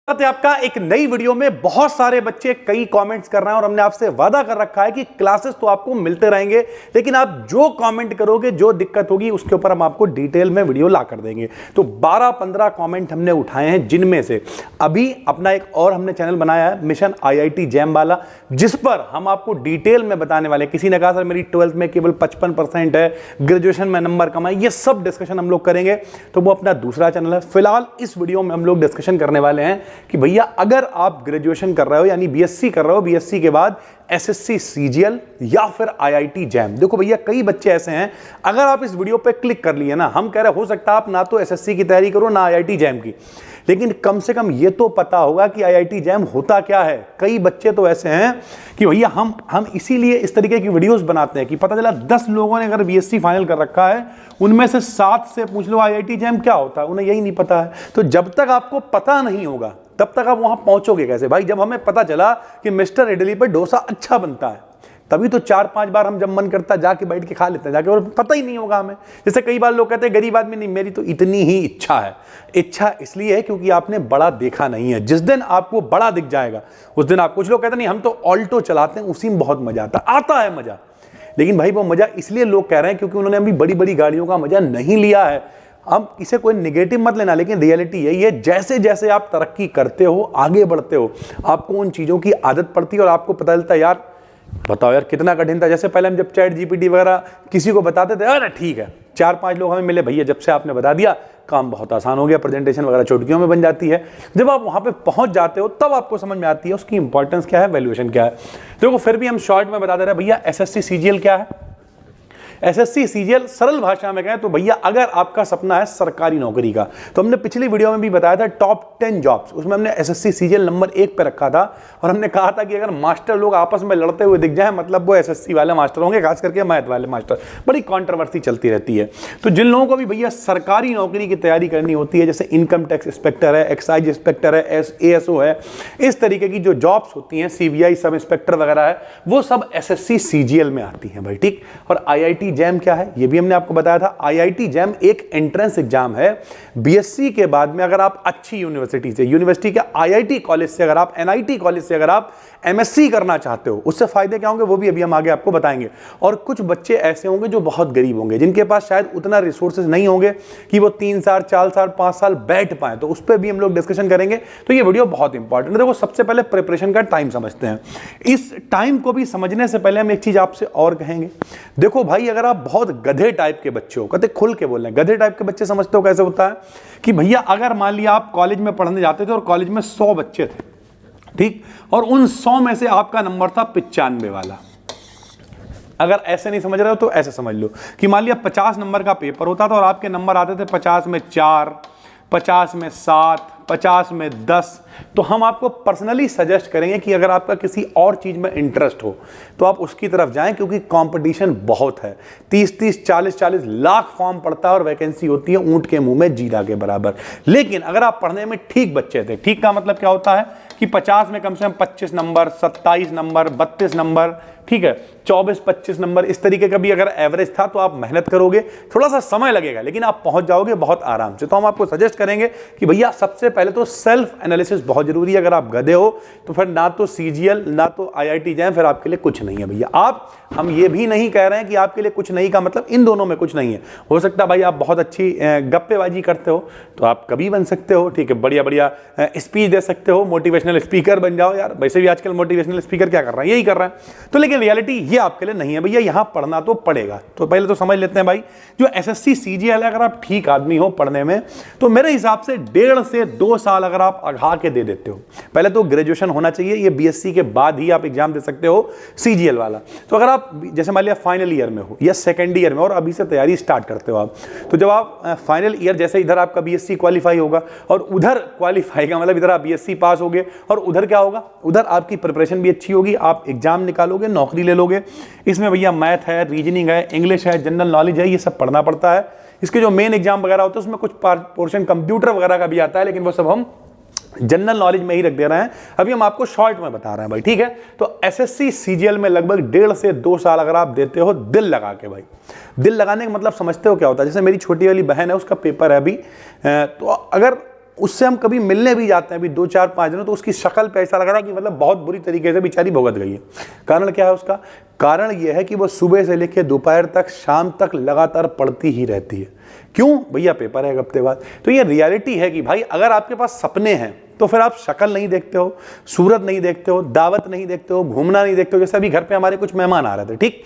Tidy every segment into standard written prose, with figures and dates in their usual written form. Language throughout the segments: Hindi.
आपका एक नई वीडियो में बहुत सारे बच्चे कई कमेंट्स कर रहे हैं और हमने आपसे वादा कर रखा है कि क्लासेस तो आपको मिलते रहेंगे, लेकिन आप जो कमेंट करोगे, जो दिक्कत होगी उसके ऊपर हम आपको डिटेल में वीडियो ला कर देंगे। तो 12-15 कमेंट हमने उठाए हैं, जिनमें से अभी अपना एक और हमने चैनल बनाया है मिशन IIT जैम वाला, जिस पर हम आपको डिटेल में बताने वाले। किसी ने कहा सर मेरी 12th में केवल 55% है, ग्रेजुएशन में नंबर कम है, ये सब डिस्कशन हम लोग करेंगे। तो वो अपना दूसरा चैनल है। फिलहाल इस वीडियो में हम लोग डिस्कशन करने वाले हैं कि भैया अगर आप ग्रेजुएशन कर रहे हो यानी बीएससी कर रहे हो, बीएससी के बाद एसएससी सीजीएल या फिर आईआईटी जैम। देखो भैया कई बच्चे ऐसे हैं, अगर आप इस वीडियो पे क्लिक कर लिए ना, हम कह रहे हो सकता है आप ना तो एसएससी की तैयारी करो ना आईआईटी जैम की, लेकिन कम से कम ये तो पता होगा कि आईआईटी जैम होता क्या है। कई बच्चे तो ऐसे हैं कि भैया हम इसीलिए इस तरीके की वीडियोस बनाते हैं कि पता चला 10 लोगों ने अगर बीएससी फाइनल कर रखा है, उनमें से 7 से पूछ लो आईआईटी जैम क्या होता है, उन्हें यही नहीं पता है। तो जब तक आपको पता नहीं होगा तब तक आप वहां पहुंचोगे कैसे भाई? जब हमें पता चला कि मिस्टर इडली पर डोसा अच्छा बनता है, तभी तो 4-5 बार हम जब मन करता जाके बैठ के खा लेते हैं जाके, और पता ही नहीं होगा हमें। जैसे कई बार लोग कहते हैं गरीब आदमी नहीं, मेरी तो इतनी ही इच्छा है। इच्छा इसलिए है क्योंकि आपने बड़ा देखा नहीं है। जिस दिन आपको बड़ा दिख जाएगा उस दिन आप, कुछ लोग कहते नहीं हम तो ऑल्टो चलाते हैं, उसी में बहुत मजा आता है मजा, लेकिन भाई वो मजा इसलिए लोग कह रहे हैं क्योंकि उन्होंने अभी बड़ी बड़ी गाड़ियों का मजा नहीं लिया है। अब इसे कोई नेगेटिव मत लेना, लेकिन रियलिटी यही है, जैसे जैसे आप तरक्की करते हो, आगे बढ़ते हो, आपको उन चीज़ों की आदत पड़ती है और आपको पता चलता है यार बताओ यार कितना कठिन था। जैसे पहले हम जब चैट जीपीटी वगैरह किसी को बताते थे, अरे ठीक है 4-5 लोग हमें मिले, भैया जब से आपने बता दिया काम बहुत आसान हो गया, प्रेजेंटेशन वगैरह चुटकियों में बन जाती है। जब आप वहाँ पे पहुँच जाते हो तब आपको समझ में आती है उसकी इंपॉर्टेंस क्या है, वैल्यूएशन क्या है। देखो फिर भी हम शॉर्ट में बता दे रहे हैं भैया एसएससी सीजीएल क्या है। एसएससी सीजीएल सरल भाषा में कहें तो भैया अगर आपका सपना है सरकारी नौकरी का, तो हमने पिछली वीडियो में भी बताया था टॉप 10 जॉब्स, उसमें हमने एसएससी सीजीएल नंबर 1 पे रखा था और हमने कहा था कि अगर मास्टर लोग आपस में लड़ते हुए दिख जाए मतलब वो एसएससी वाले मास्टर होंगे, खास करके मैथ वाले मास्टर। बड़ी कंट्रोवर्सी चलती रहती है। तो जिन लोगों को भी भैया सरकारी नौकरी की तैयारी करनी होती है, जैसे इनकम टैक्स इंस्पेक्टर है, एक्साइज इंस्पेक्टर है, एएसओ है, इस तरीके की जो जॉब्स होती हैं, सीबीआई सब इंस्पेक्टर वगैरह है, वो सब एसएससी सीजीएल में आती हैं भाई, ठीक। और आईआईटी जैम क्या है ये भी हमने आपको बताया था। आईआईटी जैम एक एंट्रेंस एग्जाम है। बीएससी के बाद में अगर आप अच्छी यूनिवर्सिटी से, यूनिवर्सिटी के आईआईटी कॉलेज से, अगर आप एनआईटी कॉलेज से अगर आप एमएससी करना चाहते हो, उससे फायदे क्या होंगे वो भी अभी हम आगे आपको बताएंगे। और कुछ बच्चे ऐसे होंगे जो बहुत गरीब होंगे, जिनके पास शायद उतना रिसोर्सेज नहीं होंगे कि वो 3 साल 4 साल 5 साल बैठ पाए, तो उस पर भी हम लोग डिस्कशन करेंगे। तो ये वीडियो बहुत इंपॉर्टेंट है। देखो सबसे पहले प्रिपरेशन का टाइम समझते हैं। इस टाइम को भी समझने से पहले हम एक चीज आपसे और कहेंगे। देखो भाई अगर आप बहुत गधे टाइप के बच्चे हो, कहते खुल के बोल रहे हैं, गधे टाइप के बच्चे समझते हो कैसे होता है कि भैया अगर मान लिया आप कॉलेज में पढ़ने जाते थे और कॉलेज में 100 बच्चे थे, ठीक, और उन 100 में से आपका नंबर था 95 वाला। अगर ऐसे नहीं समझ रहे हो तो ऐसे समझ लो कि मान लिया 50 नंबर का पेपर होता था और आपके नंबर आते थे 50 में 4, 50 में 7, 50 में 10। तो हम आपको पर्सनली सजेस्ट करेंगे कि अगर आपका किसी और चीज़ में इंटरेस्ट हो तो आप उसकी तरफ जाएं, क्योंकि कंपटीशन बहुत है। 30-30, 40-40 लाख फॉर्म पड़ता है और वैकेंसी होती है ऊंट के मुंह में जीरा के बराबर। लेकिन अगर आप पढ़ने में ठीक बच्चे थे, ठीक का मतलब क्या होता है कि 50 में कम से कम 25 नंबर, 27 नंबर, 32 नंबर, ठीक है, 24-25 नंबर, इस तरीके का भी अगर एवरेज था तो आप मेहनत करोगे, थोड़ा सा समय लगेगा लेकिन आप पहुंच जाओगे बहुत आराम से। तो हम आपको सजेस्ट करेंगे कि भैया सबसे पहले तो सेल्फ एनालिसिस बहुत जरूरी है। अगर आप गधे हो तो फिर ना तो सीजीएल ना तो आईआईटी जैम फिर आपके लिए कुछ नहीं है भैया। हम ये भी नहीं कह रहे हैं कि आपके लिए कुछ नहीं का मतलब इन दोनों में कुछ नहीं है। हो सकता है भाई आप बहुत अच्छी गप्पेबाजी करते हो तो आप कभी बन सकते हो, ठीक है, बढ़िया बढ़िया स्पीच दे सकते हो, मोटिवेशनल स्पीकर बन जाओ यार। वैसे भी आजकल मोटिवेशनल स्पीकर क्या कर रहे हैं, यही कर रहे हैं। तो लेकिन रियलिटी ये आपके लिए नहीं है भैया, यहां पढ़ना तो पड़ेगा। तो पहले तो समझ लेते हैं भाई, जो एसएससी सीजीएल है, अगर आप ठीक आदमी हो पढ़ने में तो मेरे हिसाब से 1.5 से 2 साल अगर आप अघा के दे देते हो, पहले तो ग्रेजुएशन होना चाहिए, ये बीएससी के बाद ही आप एग्जाम दे सकते हो सीजीएल वाला। तो अगर आप जैसे मान लिया फाइनल ईयर में हो या सेकेंड ईयर में और अभी से तैयारी स्टार्ट करते हो आप, तो जब आप फाइनल ईयर, जैसे इधर आपका बीएससी क्वालिफाई होगा और उधर क्वालिफाई का मतलब इधर आप बीएससी पास होगे और उधर क्या होगा, उधर आपकी प्रिपरेशन भी अच्छी होगी, आप एग्जाम निकालोगे, नौकरी ले लोगे। इसमें भैया मैथ है, रीजनिंग है, इंग्लिश है, जनरल नॉलेज है, ये सब पढ़ना पड़ता है। इसके जो मेन एग्जाम वगैरह होते हैं उसमें कुछ पोर्शन कंप्यूटर वगैरह का भी आता है, लेकिन वो सब हम जनरल नॉलेज में ही रख दे रहे हैं, अभी हम आपको शॉर्ट में बता रहे हैं भाई, ठीक है। तो एसएससी सीजीएल में लगभग 1.5 से 2 साल अगर आप देते हो दिल लगा के भाई, दिल लगाने का मतलब समझते हो क्या होता है। जैसे मेरी छोटी वाली बहन है, उसका पेपर है अभी, तो अगर उससे हम कभी मिलने भी जाते हैं अभी 2-4-5 दिनों, तो उसकी शक्ल पे ऐसा लग रहा है कि मतलब बहुत बुरी तरीके से बेचारी भुगत गई है। कारण क्या है उसका? कारण यह है कि वो सुबह से लेकर दोपहर तक, शाम तक लगातार पढ़ती ही रहती है। क्यों भैया? पेपर है एक हफ्ते बाद। तो ये रियलिटी है कि भाई अगर आपके पास सपने हैं तो फिर आप शक्ल नहीं देखते हो, सूरत नहीं देखते हो, दावत नहीं देखते हो, घूमना नहीं देखते हो। जैसे अभी घर पे हमारे कुछ मेहमान आ रहे थे, ठीक,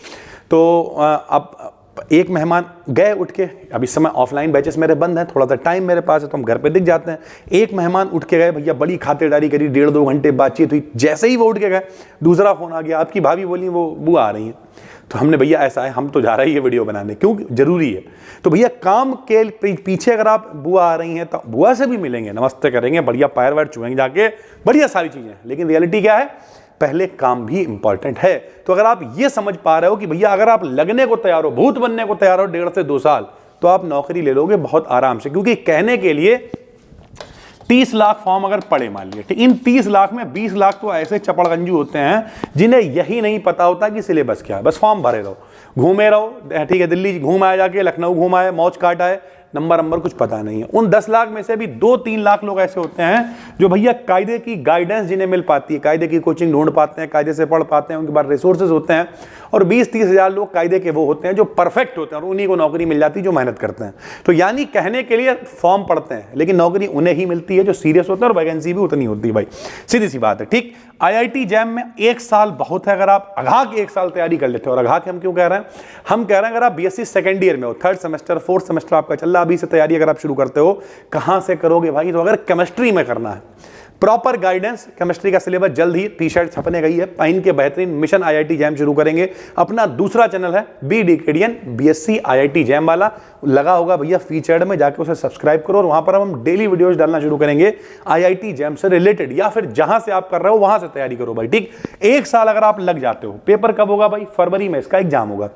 तो अब एक मेहमान गए उठ के, अब इस समय ऑफलाइन बैचेस मेरे बंद हैं, थोड़ा सा टाइम मेरे पास है तो हम घर पे दिख जाते हैं। एक मेहमान उठ के गए, भैया बड़ी खातिरदारी करी, 1.5-2 घंटे बातचीत हुई। जैसे ही वो उठ के गए, दूसरा फोन आ गया, आपकी भाभी बोली वो बुआ आ रही है। तो हमने, भैया ऐसा है, हम तो जा रहे हैं ये वीडियो बनाने, क्यों? जरूरी है। तो भैया काम के पीछे अगर आप बुआ आ रही हैं तो बुआ से भी मिलेंगे, नमस्ते करेंगे, बढ़िया पैर वैर छुएंगे जाके, बढ़िया सारी चीजें। लेकिन रियलिटी क्या है? पहले काम भी इंपॉर्टेंट है। तो अगर आप ये समझ पा रहे हो कि भैया अगर आप लगने को तैयार हो, भूत बनने को तैयार हो 1.5 से 2 साल, तो आप नौकरी ले लोगे बहुत आराम से। क्योंकि कहने के लिए 30 लाख फॉर्म अगर पड़े मान लिए, इन 30 लाख में 20 लाख तो ऐसे चपड़गंजू होते हैं जिन्हें यही नहीं पता होता कि सिलेबस क्या है, बस फॉर्म भरे रहो, घूमे रहो, ठीक है, दिल्ली घूम आए, जाके लखनऊ घूम आए, मौज काट आए, नंबर कुछ पता नहीं है। उन 10 लाख में से भी 2-3 लाख लोग ऐसे होते हैं जो भैया कायदे की गाइडेंस जिन्हें मिल पाती है, कायदे की कोचिंग ढूंढ पाते हैं, कायदे से पढ़ पाते हैं, उनके पास रिसोर्सेज होते हैं। और 20-30 हजार लोग कायदे के वो होते हैं जो परफेक्ट होते हैं और उन्हीं को नौकरी मिल जाती है जो मेहनत करते हैं। तो यानी कहने के लिए फॉर्म पढ़ते हैं, लेकिन नौकरी उन्हें ही मिलती है जो सीरियस होते हैं, और वैकेंसी भी उतनी होती है भाई, सीधी सी बात है, ठीक। IIT जैम में 1 साल बहुत है। अगर आप अघा के 1 साल तैयारी कर लेते हो, और अघा के हम क्यों कह रहे हैं? हम कह रहे हैं अगर आप BSc सेकेंड ईयर में हो, 3rd सेमेस्टर 4th सेमेस्टर आपका चल रहा, अभी से तैयारी अगर आप शुरू करते हो, कहां से करोगे भाई? तो अगर केमिस्ट्री में करना है, प्रॉपर गाइडेंस, केमिस्ट्री का सिलेबस जल्द ही टी-शर्ट छपने गई है, पहन के बेहतरीन मिशन IIT जैम शुरू करेंगे। अपना दूसरा चैनल है बी डिकेडियन BSc IIT जैम वाला, लगा होगा भैया फीचर्ड में, जाके उसे सब्सक्राइब करो। और वहां पर हम डेली वीडियोस डालना शुरू करेंगे IIT जैम से रिलेटेड, या फिर जहां से आप कर रहे हो वहां से तैयारी करो भाई, ठीक। 1 साल अगर आप लग जाते हो, पेपर कब होगा भाई? फरवरी में इसका एग्जाम होगा,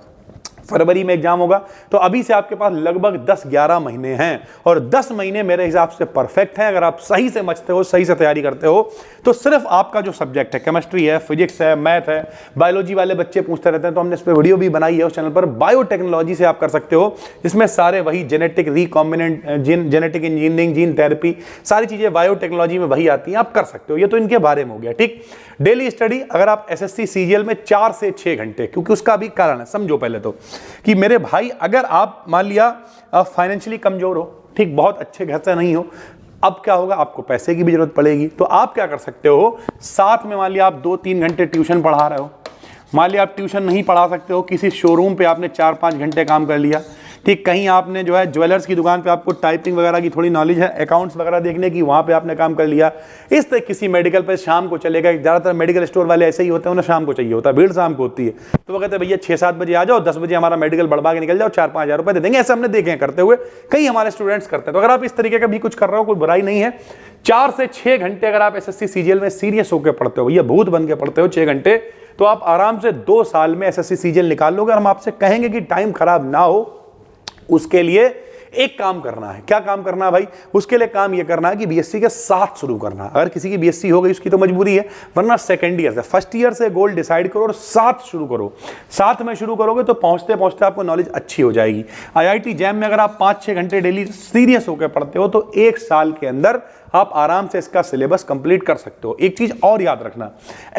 फरवरी में एग्जाम होगा। तो अभी से आपके पास लगभग 10-11 महीने हैं, और 10 महीने मेरे हिसाब से परफेक्ट हैं। अगर आप सही से समझते हो, सही से तैयारी करते हो, तो सिर्फ आपका जो सब्जेक्ट है, केमिस्ट्री है, फिजिक्स है, मैथ है, बायोलॉजी वाले बच्चे पूछते रहते हैं, तो हमने इस पर वीडियो भी बनाई है उस चैनल पर। बायोटेक्नोलॉजी से आप कर सकते हो, जिसमें सारे वही genetic recombinant, genetic engineering, gene therapy, सारी चीजें बायोटेक्नोलॉजी में वही आती हैं, आप कर सकते हो। ये तो इनके बारे में हो गया, ठीक। डेली स्टडी अगर आप SSC CGL में 4 से 6 घंटे, क्योंकि उसका भी कारण है, समझो पहले तो कि मेरे भाई अगर आप मान लिया फाइनेंशियली कमजोर हो, ठीक, बहुत अच्छे घर से नहीं हो, अब क्या होगा? आपको पैसे की भी जरूरत पड़ेगी। तो आप क्या कर सकते हो, साथ में मान लिया आप 2-3 घंटे ट्यूशन पढ़ा रहे हो, मान लिया आप ट्यूशन नहीं पढ़ा सकते हो, किसी शोरूम पे आपने 4-5 घंटे काम कर लिया, ठीक, कहीं आपने जो है ज्वेलर्स की दुकान पे आपको टाइपिंग वगैरह की थोड़ी नॉलेज है, अकाउंट्स वगैरह देखने की, वहाँ पे आपने काम कर लिया। इस तरह किसी मेडिकल पे शाम को चलेगा, ज़्यादातर मेडिकल स्टोर वाले ऐसे ही होते हैं, उन्हें शाम को चाहिए होता है, भीड़ शाम को होती है, तो वो कहते हैं भैया 6-7 बजे आ जाओ, 10 बजे हमारा मेडिकल बढ़वा के निकल जाओ, 4-5 हज़ार रुपये दे देंगे। ऐसे हमने देखे हैं करते हुए, कई हमारे स्टूडेंट्स करते हैं। तो अगर आप इस तरीके का भी कुछ कर रहे हो, कोई बुराई नहीं है। 4 से 6 घंटे अगर आप SSC CGL में सीरियस होकर पढ़ते हो, भैया भूत बन के पढ़ते हो 6 घंटे, तो आप आराम से 2 साल में SSC CGL निकाल लोगे। और हम आपसे कहेंगे कि टाइम खराब ना हो, उसके लिए एक काम करना है। क्या काम करना है भाई? उसके लिए काम यह करना है कि BSc के साथ शुरू करना है। अगर किसी की BSc हो गई उसकी तो मजबूरी है, वरना सेकंड ईयर से, फर्स्ट ईयर से गोल डिसाइड करो और साथ शुरू करो। साथ में शुरू करोगे तो पहुंचते पहुंचते आपको नॉलेज अच्छी हो जाएगी। IIT जैम में अगर आप 5-6 घंटे डेली सीरियस होकर पढ़ते हो तो 1 साल के अंदर आप आराम से इसका सिलेबस कंप्लीट कर सकते हो। एक चीज और याद रखना,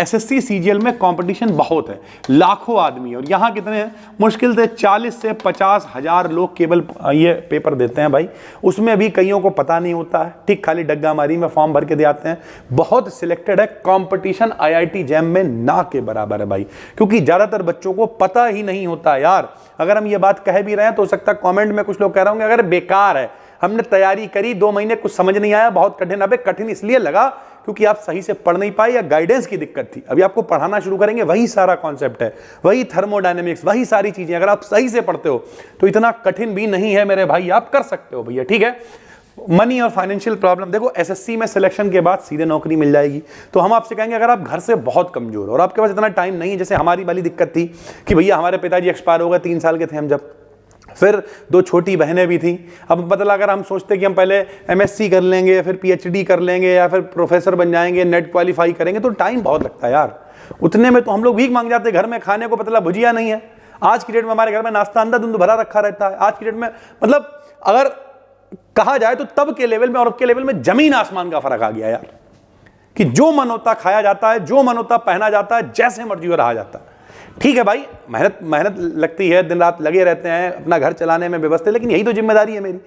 SSC CGL में कंपटीशन बहुत है, लाखों आदमी है, और यहाँ कितने हैं? मुश्किल से 40 से 50 हजार लोग केवल ये पेपर देते हैं भाई। उसमें भी कईयों को पता नहीं होता है, ठीक, खाली डग्गा मारी में फॉर्म भर के दे आते हैं। बहुत सिलेक्टेड है, कंपटीशन IIT जैम में ना के बराबर है भाई, क्योंकि ज्यादातर बच्चों को पता ही नहीं होता यार। अगर हम ये बात कह भी रहे हैं तो हो सकता है कमेंट में कुछ लोग कह रहे होंगे अगर बेकार है, हमने तैयारी करी 2 महीने, कुछ समझ नहीं आया, बहुत कठिन। अबे कठिन इसलिए लगा क्योंकि आप सही से पढ़ नहीं पाए या गाइडेंस की दिक्कत थी। अभी आपको पढ़ाना शुरू करेंगे, वही सारा कॉन्सेप्ट है, वही थर्मोडायनेमिक्स, वही सारी चीजें। अगर आप सही से पढ़ते हो तो इतना कठिन भी नहीं है मेरे भाई, आप कर सकते हो भैया, ठीक है। मनी और फाइनेंशियल प्रॉब्लम, देखो SSC में सिलेक्शन के बाद सीधे नौकरी मिल जाएगी। तो हम आपसे कहेंगे अगर आप घर से बहुत कमजोर हो और आपके पास इतना टाइम नहीं है, जैसे हमारी वाली दिक्कत थी कि भैया हमारे पिताजी एक्सपायर हो गए, 3 साल के थे हम जब, फिर 2 छोटी बहनें भी थी। अब पता अगर हम सोचते कि हम पहले MSc कर लेंगे, फिर PhD कर लेंगे, या फिर प्रोफेसर बन जाएंगे, नेट क्वालिफाई करेंगे, तो टाइम बहुत लगता है यार। उतने में तो हम लोग भीख मांग जाते, घर में खाने को पता भुजिया नहीं है। आज की डेट में हमारे घर में नाश्ता अंधा धुंध भरा रखा रहता है। आज की डेट में मतलब अगर कहा जाए तो तब के लेवल में और अब के लेवल में जमीन आसमान का फर्क आ गया यार, कि जो मन होता खाया जाता है, जो मन होता पहना जाता है, जैसे मर्जी रहा जाता है। ठीक है भाई, मेहनत लगती है, दिन रात लगे रहते हैं अपना घर चलाने में व्यवस्था, लेकिन यही तो जिम्मेदारी है मेरी।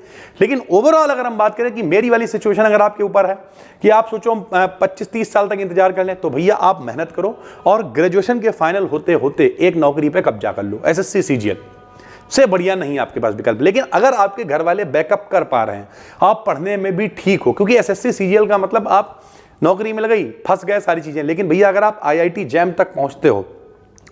लेकिन ओवरऑल अगर हम बात करें कि मेरी वाली सिचुएशन अगर आपके ऊपर है कि आप सोचो 25-30 साल तक इंतजार कर लें, तो भैया आप मेहनत करो और ग्रेजुएशन के फाइनल होते होते एक नौकरी पे कब्जा कर लो। SSC CGL से बढ़िया नहीं है आपके पास विकल्प। लेकिन अगर आपके घर वाले बैकअप कर पा रहे हैं, आप पढ़ने में भी ठीक हो, क्योंकि SSC CGL का मतलब आप नौकरी में गई, फंस गए सारी चीजें। लेकिन भैया अगर आप IIT जैम तक पहुंचते हो,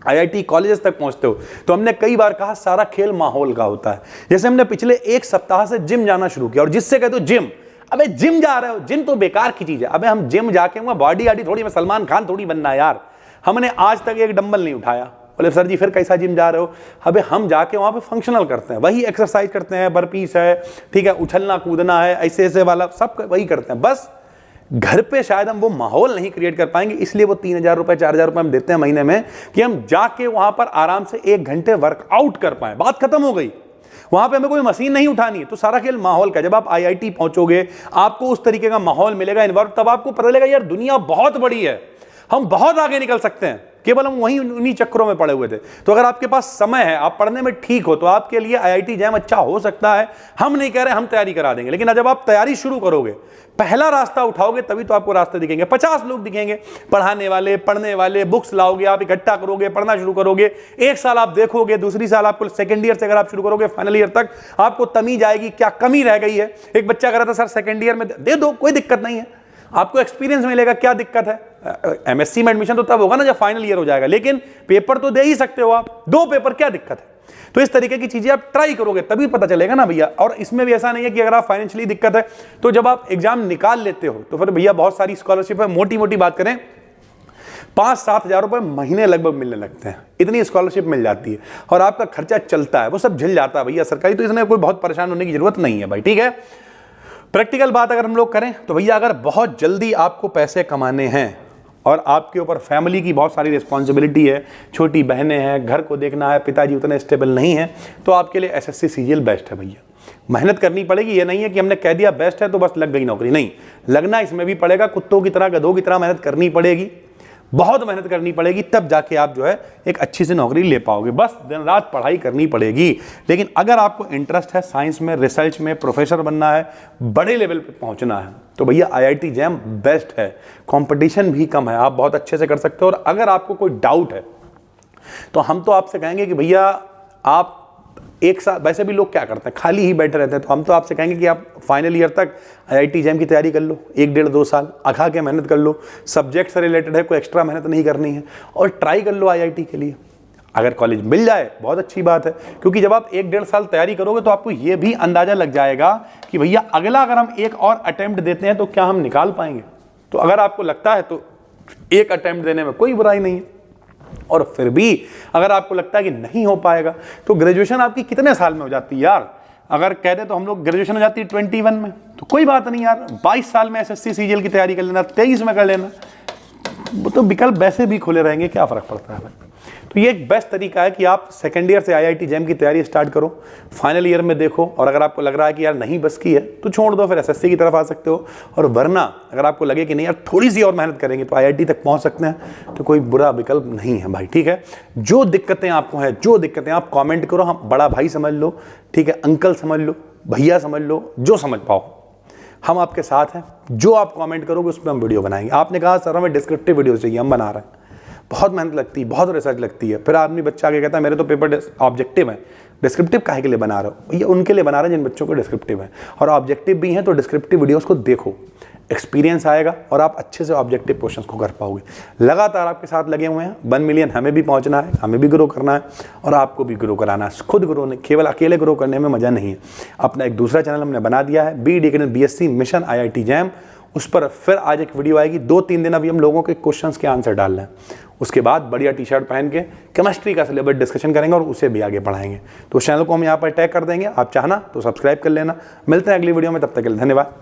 IIT कॉलेजेस तक पहुंचते हो, तो हमने कई बार कहा सारा खेल माहौल का होता है। जैसे हमने पिछले 1 सप्ताह से जिम जाना शुरू किया, और जिससे कहते हो जिम, अबे जिम जा रहे हो, जिम तो बेकार की चीज है। अबे हम जिम जाके बॉडी आडी थोड़ी, मैं सलमान खान थोड़ी बनना है यार। हमने आज तक एक डंबल नहीं उठाया। बोले सर जी फिर कैसा जिम जा रहे हो? अबे हम जाके वहां पे फंक्शनल करते हैं, वही एक्सरसाइज करते हैं, बर्पीस है, ठीक है, उछलना कूदना है, ऐसे ऐसे वाला सब वही करते हैं। बस घर पे शायद हम वो माहौल नहीं क्रिएट कर पाएंगे, इसलिए वो 3000 रुपए 4000 रुपए हम देते हैं महीने में, कि हम जाके वहां पर आराम से 1 घंटे वर्कआउट कर पाए। बात खत्म हो गई। वहां पे हमें कोई मशीन नहीं उठानी है। तो सारा खेल माहौल का। जब आप IIT पहुंचोगे, आपको उस तरीके का माहौल मिलेगा, इन्वायरमेंट, तब आपको पता लगेगा यार दुनिया बहुत बड़ी है, हम बहुत आगे निकल सकते हैं। केवल हम वहीं उन्हीं चक्करों में पड़े हुए थे। तो अगर आपके पास समय है, आप पढ़ने में ठीक हो, तो आपके लिए IIT जैम अच्छा हो सकता है। हम नहीं कह रहे हम तैयारी करा देंगे, लेकिन जब आप तैयारी शुरू करोगे, पहला रास्ता उठाओगे, तभी तो आपको रास्ते दिखेंगे। 50 लोग दिखेंगे पढ़ाने वाले, पढ़ने वाले, बुक्स लाओगे, आप इकट्ठा करोगे, पढ़ना शुरू करोगे। 1 साल आप देखोगे, दूसरी साल आपको सेकंड ईयर से अगर आप शुरू करोगे, फाइनल ईयर तक आपको तमीज आएगी क्या कमी रह गई है। एक बच्चा कह रहा था सर सेकंड ईयर में दे दो, कोई दिक्कत नहीं है, आपको एक्सपीरियंस मिलेगा, क्या दिक्कत है। MSc में एडमिशन तो तब होगा ना जब फाइनल ईयर हो जाएगा, लेकिन पेपर तो दे ही सकते हो आप, 2 पेपर, क्या दिक्कत है। तो इस तरीके की चीजें आप ट्राई करोगे तभी पता चलेगा ना भैया। और इसमें भी ऐसा नहीं है कि अगर आप फाइनेंशियली दिक्कत है तो जब आप एग्जाम निकाल लेते हो तो फिर भैया बहुत सारी स्कॉलरशिप है। मोटी मोटी बात करें 5-7 हजार रुपए महीने लगभग मिलने लगते हैं, इतनी स्कॉलरशिप मिल जाती है और आपका खर्चा चलता है, वो सब झिल जाता है भैया सरकारी। तो इसमें कोई बहुत परेशान होने की जरूरत नहीं है भाई, ठीक है। प्रैक्टिकल बात अगर हम लोग करें तो भैया अगर बहुत जल्दी आपको पैसे कमाने हैं और आपके ऊपर फैमिली की बहुत सारी रिस्पॉन्सिबिलिटी है, छोटी बहनें हैं, घर को देखना है, पिताजी उतने स्टेबल नहीं है, तो आपके लिए SSC CGL बेस्ट है भैया। मेहनत करनी पड़ेगी, ये नहीं है कि हमने कह दिया बेस्ट है तो बस लग गई नौकरी, नहीं, लगना इसमें भी पड़ेगा, कुत्तों की तरह, गधों की तरह मेहनत करनी पड़ेगी, बहुत मेहनत करनी पड़ेगी, तब जाके आप जो है एक अच्छी सी नौकरी ले पाओगे। बस दिन रात पढ़ाई करनी पड़ेगी। लेकिन अगर आपको इंटरेस्ट है साइंस में, रिसर्च में, प्रोफेसर बनना है, बड़े लेवल पे पहुंचना है, तो भैया IIT जैम बेस्ट है। कंपटीशन भी कम है, आप बहुत अच्छे से कर सकते हो। और अगर आपको कोई डाउट है तो हम तो आपसे कहेंगे कि भैया आप 1 साल, वैसे भी लोग क्या करते हैं खाली ही बैठे रहते हैं, तो हम तो आपसे कहेंगे कि आप फाइनल ईयर तक IIT जैम की तैयारी कर लो, 1-1.5-2 साल अखा के मेहनत कर लो। सब्जेक्ट से रिलेटेड है, कोई एक्स्ट्रा मेहनत नहीं करनी है, और ट्राई कर लो IIT के लिए। अगर कॉलेज मिल जाए बहुत अच्छी बात है, क्योंकि जब आप 1-1.5 साल तैयारी करोगे तो आपको ये भी अंदाजा लग जाएगा कि भैया अगला अगर हम एक और अटेम्प्ट देते हैं तो क्या हम निकाल पाएंगे। तो अगर आपको लगता है तो एक अटेम्प्ट देने में कोई बुराई नहीं है। और फिर भी अगर आपको लगता है कि नहीं हो पाएगा तो ग्रेजुएशन आपकी कितने साल में हो जाती है यार। अगर कह दे तो हम लोग ग्रेजुएशन हो जाती है 21 में, तो कोई बात नहीं यार, 22 साल में SSC CGL की तैयारी कर लेना, 23 में कर लेना, वो तो विकल्प वैसे भी खुले रहेंगे, क्या फर्क पड़ता है भाई। तो ये एक बेस्ट तरीका है कि आप सेकंड ईयर से IIT जैम की तैयारी स्टार्ट करो, फाइनल ईयर में देखो, और अगर आपको लग रहा है कि यार नहीं बस की है तो छोड़ दो, फिर SSC की तरफ आ सकते हो। और वरना अगर आपको लगे कि नहीं यार थोड़ी सी और मेहनत करेंगे तो IIT तक पहुंच सकते हैं, तो कोई बुरा विकल्प नहीं है भाई, ठीक है। जो दिक्कतें आपको हैं, जो दिक्कतें आप कॉमेंट करो, हम बड़ा भाई समझ लो, ठीक है, अंकल समझ लो, भैया समझ लो, जो समझ पाओ, हम आपके साथ हैं। जो आप कमेंट करोगे उस पर हम वीडियो बनाएंगे। आपने कहा सर हमें डिस्क्रिप्टिव वीडियो चाहिए, हम बना रहे हैं। बहुत मेहनत लगती है, बहुत रिसर्च लगती है, फिर आदमी बच्चा आगे कहता है मेरे तो पेपर ऑब्जेक्टिव है, डिस्क्रिप्टिव काहे के लिए बना रहे हो? ये उनके लिए बना रहे हैं जिन बच्चों को डिस्क्रिप्टिव है, और ऑब्जेक्टिव भी हैं, तो डिस्क्रिप्टिव वीडियोस को देखो, एक्सपीरियंस आएगा और आप अच्छे से ऑब्जेक्टिव क्वेश्चंस को कर पाओगे। लगातार आपके साथ लगे हुए हैं, 1 मिलियन हमें भी पहुंचना है, हमें भी ग्रो करना है और आपको भी ग्रो कराना है। खुद ग्रो नहीं, केवल अकेले ग्रो करने में मजा नहीं है। अपना एक दूसरा चैनल हमने बना दिया है, BEd Academy BSc mission IIT jam, उस पर फिर आज एक वीडियो आएगी। 2-3 दिन अभी हम लोगों के क्वेश्चंस के आंसर डाल रहे हैं, उसके बाद बढ़िया टी-शर्ट पहन के केमिस्ट्री का सिलेबस डिस्कशन करेंगे और उसे भी आगे बढ़ाएंगे। तो उस चैनल को हम यहाँ पर टैग कर देंगे, आप चाहना तो सब्सक्राइब कर लेना। मिलते हैं अगली वीडियो में, तब तक के लिए धन्यवाद।